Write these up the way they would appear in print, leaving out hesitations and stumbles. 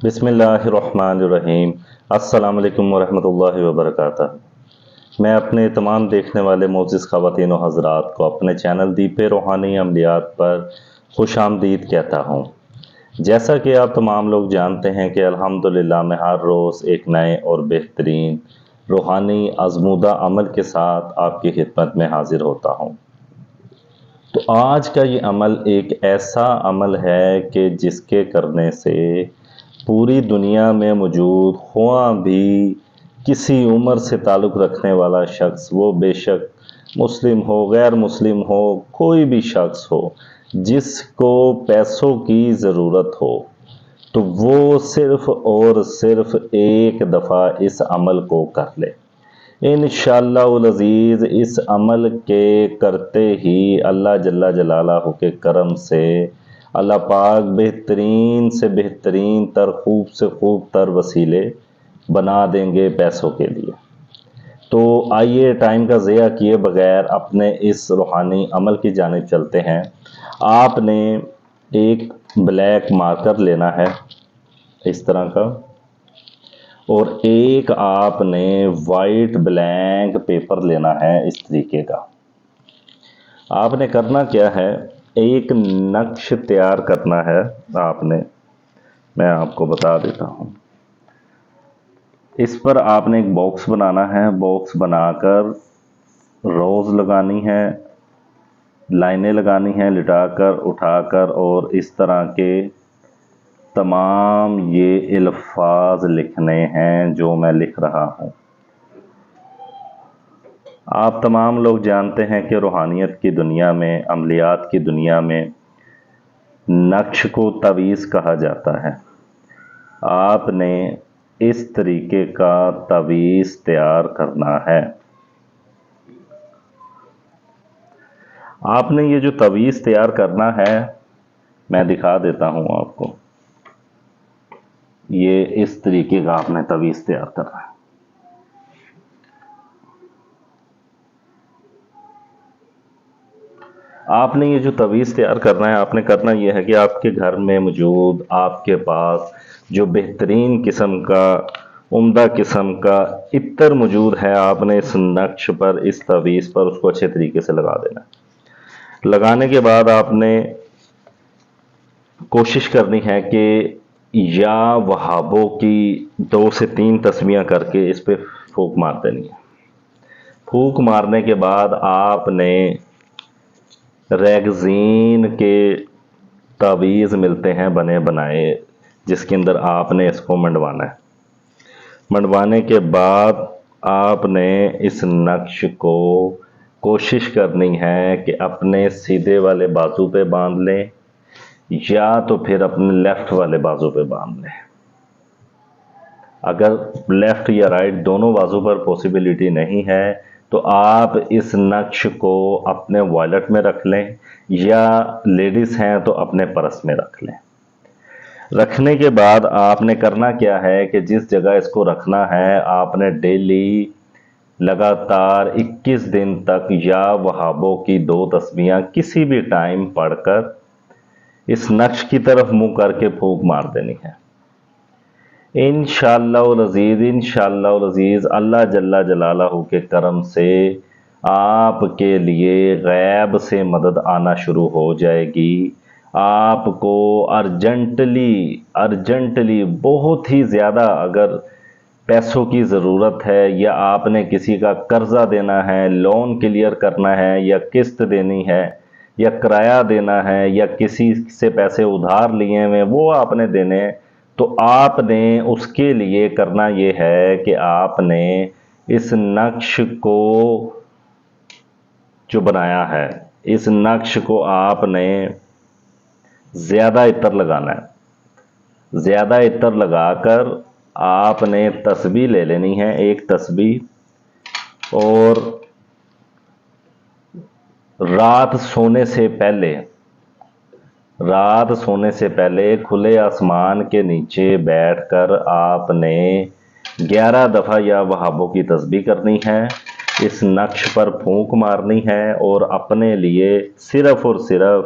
بسم اللہ الرحمن الرحیم۔ السلام علیکم ورحمۃ اللہ وبرکاتہ۔ میں اپنے تمام دیکھنے والے معزز خواتین و حضرات کو اپنے چینل دیپ روحانی عملیات پر خوش آمدید کہتا ہوں۔ جیسا کہ آپ تمام لوگ جانتے ہیں کہ الحمدللہ میں ہر روز ایک نئے اور بہترین روحانی آزمودہ عمل کے ساتھ آپ کی خدمت میں حاضر ہوتا ہوں۔ تو آج کا یہ عمل ایک ایسا عمل ہے کہ جس کے کرنے سے پوری دنیا میں موجود خواہ بھی کسی عمر سے تعلق رکھنے والا شخص، وہ بے شک مسلم ہو غیر مسلم ہو، کوئی بھی شخص ہو جس کو پیسوں کی ضرورت ہو، تو وہ صرف اور صرف ایک دفعہ اس عمل کو کر لے۔ انشاءاللہ العزیز اس عمل کے کرتے ہی اللہ جل جلالہ کے کرم سے اللہ پاک بہترین سے بہترین تر خوب سے خوب تر وسیلے بنا دیں گے پیسوں کے لیے۔ تو آئیے ٹائم کا ضیاع کیے بغیر اپنے اس روحانی عمل کی جانب چلتے ہیں۔ آپ نے ایک بلیک مارکر لینا ہے اس طرح کا، اور ایک آپ نے وائٹ بلینک پیپر لینا ہے اس طریقے کا۔ آپ نے کرنا کیا ہے، ایک نقش تیار کرنا ہے آپ نے، میں آپ کو بتا دیتا ہوں۔ اس پر آپ نے ایک باکس بنانا ہے، باکس بنا کر روز لگانی ہے، لائنیں لگانی ہیں لٹا کر اٹھا کر، اور اس طرح کے تمام یہ الفاظ لکھنے ہیں جو میں لکھ رہا ہوں۔ آپ تمام لوگ جانتے ہیں کہ روحانیت کی دنیا میں، عملیات کی دنیا میں نقش کو تعویذ کہا جاتا ہے۔ آپ نے اس طریقے کا تعویذ تیار کرنا ہے۔ آپ نے یہ جو تعویذ تیار کرنا ہے، میں دکھا دیتا ہوں آپ کو۔ یہ اس طریقے کا آپ نے تعویذ تیار کرنا ہے۔ آپ نے یہ جو تعویذ تیار کرنا ہے، آپ نے کرنا یہ ہے کہ آپ کے گھر میں موجود، آپ کے پاس جو بہترین قسم کا، عمدہ قسم کا عطر موجود ہے، آپ نے اس نقش پر، اس تعویذ پر اس کو اچھے طریقے سے لگا دینا ہے۔ لگانے کے بعد آپ نے کوشش کرنی ہے کہ یا وہابوں کی 2 سے 3 تسمیاں کر کے اس پہ پھونک مار دینی ہے۔ پھونک مارنے کے بعد آپ نے ریگزین کے تعویذ ملتے ہیں بنے بنائے، جس کے اندر آپ نے اس کو منڈوانا ہے۔ منڈوانے کے بعد آپ نے اس نقش کو کوشش کرنی ہے کہ اپنے سیدھے والے بازو پہ باندھ لیں، یا تو پھر اپنے لیفٹ والے بازو پہ باندھ لیں۔ اگر لیفٹ یا رائٹ دونوں بازو پر پوسیبلٹی نہیں ہے تو آپ اس نقش کو اپنے والیٹ میں رکھ لیں، یا لیڈیز ہیں تو اپنے پرس میں رکھ لیں۔ رکھنے کے بعد آپ نے کرنا کیا ہے کہ جس جگہ اس کو رکھنا ہے، آپ نے ڈیلی لگاتار 21 دن تک یا وہابوں کی 2 تسمیاں کسی بھی ٹائم پڑھ کر اس نقش کی طرف منہ کر کے پھونک مار دینی ہے۔ انشاءاللہ العزیز، انشاءاللہ العزیز اللہ جل جلالہ کے کرم سے آپ کے لیے غیب سے مدد آنا شروع ہو جائے گی۔ آپ کو ارجنٹلی بہت ہی زیادہ اگر پیسوں کی ضرورت ہے، یا آپ نے کسی کا قرضہ دینا ہے، لون کلیئر کرنا ہے، یا قسط دینی ہے، یا کرایہ دینا ہے، یا کسی سے پیسے ادھار لیے ہوئے وہ آپ نے دینے ہیں، تو آپ نے اس کے لیے کرنا یہ ہے کہ آپ نے اس نقش کو جو بنایا ہے، اس نقش کو آپ نے زیادہ عطر لگانا ہے۔ زیادہ عطر لگا کر آپ نے تسبیح لے لینی ہے، ایک تسبیح، اور رات سونے سے پہلے کھلے آسمان کے نیچے بیٹھ کر آپ نے 11 دفعہ یا وہابوں کی تسبیح کرنی ہے، اس نقش پر پھونک مارنی ہے، اور اپنے لیے صرف اور صرف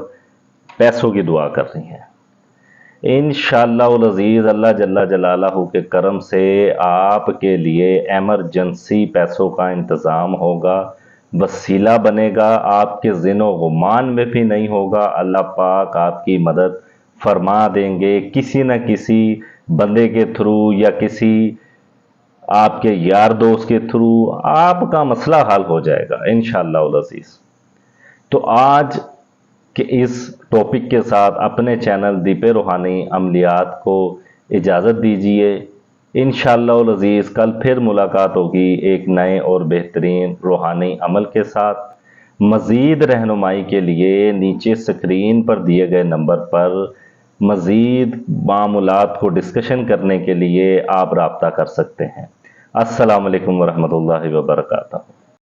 پیسوں کی دعا کرنی ہے۔ انشاءاللہ العزیز اللہ جل جلالہ کے کرم سے آپ کے لیے ایمرجنسی پیسوں کا انتظام ہوگا، وسیلہ بنے گا، آپ کے ذہن و گمان میں بھی نہیں ہوگا، اللہ پاک آپ کی مدد فرما دیں گے کسی نہ کسی بندے کے تھرو یا کسی آپ کے یار دوست کے تھرو آپ کا مسئلہ حل ہو جائے گا انشاءاللہ العزیز۔ تو آج کہ اس ٹاپک کے ساتھ اپنے چینل دیپ روحانی عملیات کو اجازت دیجیے، انشاءاللہ العزیز کل پھر ملاقات ہوگی ایک نئے اور بہترین روحانی عمل کے ساتھ۔ مزید رہنمائی کے لیے نیچے سکرین پر دیے گئے نمبر پر مزید معاملات کو ڈسکشن کرنے کے لیے آپ رابطہ کر سکتے ہیں۔ السلام علیکم ورحمۃ اللہ وبرکاتہ۔